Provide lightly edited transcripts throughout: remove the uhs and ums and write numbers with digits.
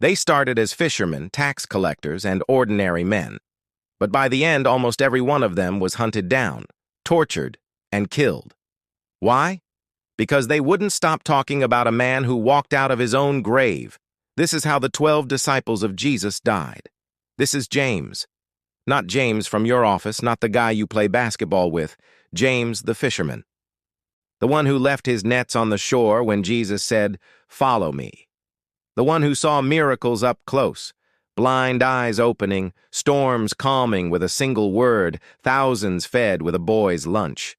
They started as fishermen, tax collectors, and ordinary men. But by the end, almost every one of them was hunted down, tortured, and killed. Why? Because they wouldn't stop talking about a man who walked out of his own grave. This is how the 12 disciples of Jesus died. This is James. Not James from your office, not the guy you play basketball with. James the fisherman. The one who left his nets on the shore when Jesus said, "Follow me." The one who saw miracles up close, blind eyes opening, storms calming with a single word, thousands fed with a boy's lunch.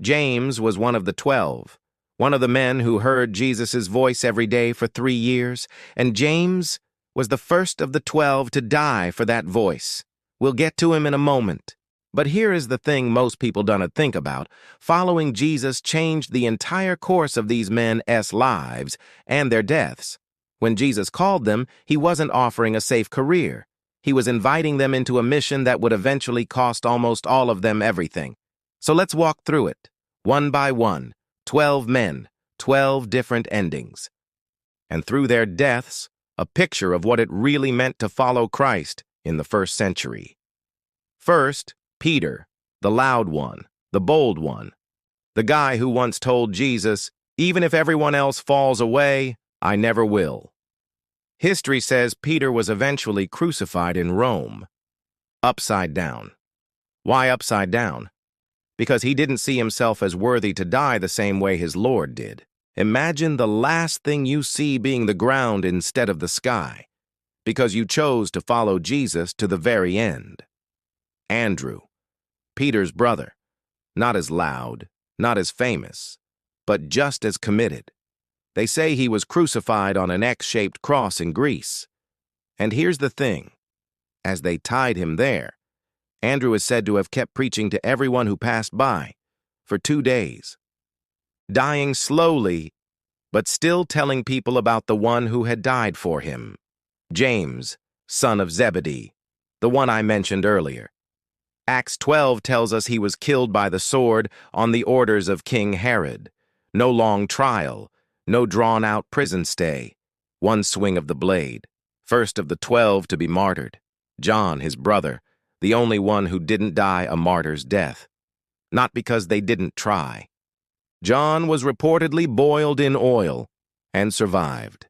James was one of the 12, one of the men who heard Jesus' voice every day for 3 years, and James was the first of the 12 to die for that voice. We'll get to him in a moment. But here is the thing most people don't think about. Following Jesus changed the entire course of these men's lives and their deaths. When Jesus called them, he wasn't offering a safe career. He was inviting them into a mission that would eventually cost almost all of them everything. So let's walk through it, one by one. 12 men, 12 different endings. And through their deaths, a picture of what it really meant to follow Christ in the first century. First, Peter, the loud one, the bold one. The guy who once told Jesus, "Even if everyone else falls away, I never will." History says Peter was eventually crucified in Rome, upside down. Why upside down? Because he didn't see himself as worthy to die the same way his Lord did. Imagine the last thing you see being the ground instead of the sky, because you chose to follow Jesus to the very end. Andrew, Peter's brother, not as loud, not as famous, but just as committed. They say he was crucified on an X-shaped cross in Greece. And here's the thing. As they tied him there, Andrew is said to have kept preaching to everyone who passed by for 2 days, dying slowly, but still telling people about the one who had died for him. James, son of Zebedee, the one I mentioned earlier. Acts 12 tells us he was killed by the sword on the orders of King Herod. No long trial, no drawn-out prison stay. One swing of the blade. First of the 12 to be martyred. John, his brother, the only one who didn't die a martyr's death. Not because they didn't try. John was reportedly boiled in oil and survived.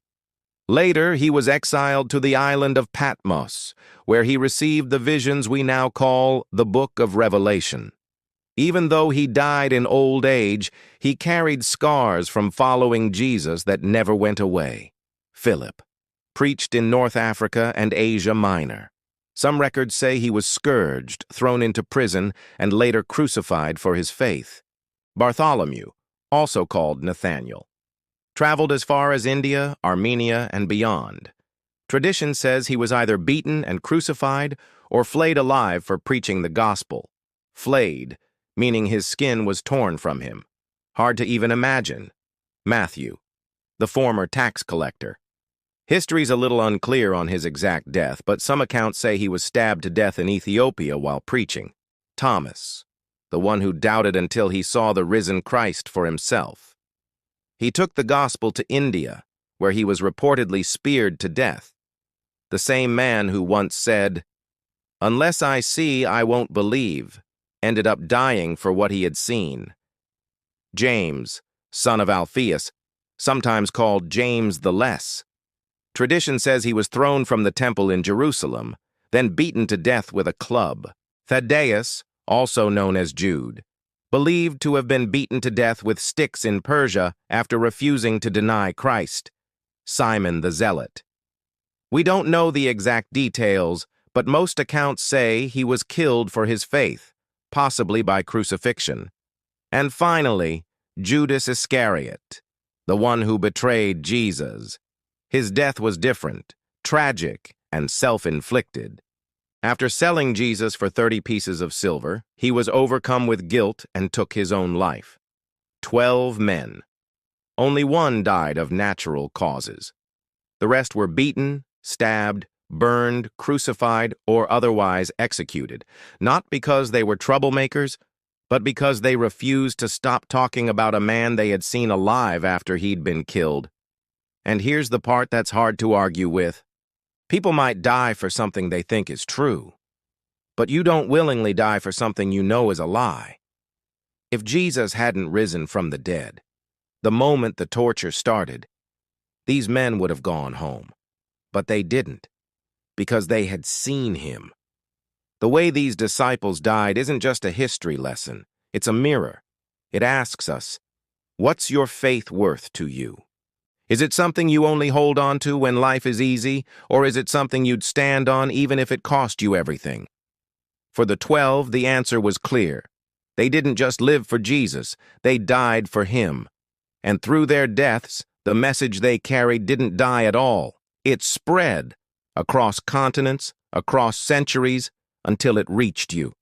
Later, he was exiled to the island of Patmos, where he received the visions we now call the Book of Revelation. Even though he died in old age, he carried scars from following Jesus that never went away. Philip preached in North Africa and Asia Minor. Some records say he was scourged, thrown into prison, and later crucified for his faith. Bartholomew, also called Nathaniel, traveled as far as India, Armenia, and beyond. Tradition says he was either beaten and crucified or flayed alive for preaching the gospel. Flayed, meaning his skin was torn from him. Hard to even imagine. Matthew, the former tax collector. History's a little unclear on his exact death, but some accounts say he was stabbed to death in Ethiopia while preaching. Thomas, the one who doubted until he saw the risen Christ for himself. He took the gospel to India, where he was reportedly speared to death. The same man who once said, "Unless I see, I won't believe," ended up dying for what he had seen. James, son of Alphaeus, sometimes called James the Less. Tradition says he was thrown from the temple in Jerusalem, then beaten to death with a club. Thaddeus, also known as Jude, believed to have been beaten to death with sticks in Persia after refusing to deny Christ. Simon the Zealot. We don't know the exact details, but most accounts say he was killed for his faith, possibly by crucifixion. And finally, Judas Iscariot, the one who betrayed Jesus. His death was different, tragic, and self-inflicted. After selling Jesus for 30 pieces of silver, he was overcome with guilt and took his own life. 12 men. Only one died of natural causes. The rest were beaten, stabbed, burned, crucified, or otherwise executed, not because they were troublemakers, but because they refused to stop talking about a man they had seen alive after he'd been killed. And here's the part that's hard to argue with. People might die for something they think is true, but you don't willingly die for something you know is a lie. If Jesus hadn't risen from the dead, the moment the torture started, these men would have gone home. But they didn't, because they had seen him. The way these disciples died isn't just a history lesson, it's a mirror. It asks us, what's your faith worth to you? Is it something you only hold on to when life is easy, or is it something you'd stand on even if it cost you everything? For the 12, the answer was clear. They didn't just live for Jesus, they died for him. And through their deaths, the message they carried didn't die at all. It spread across continents, across centuries, until it reached you.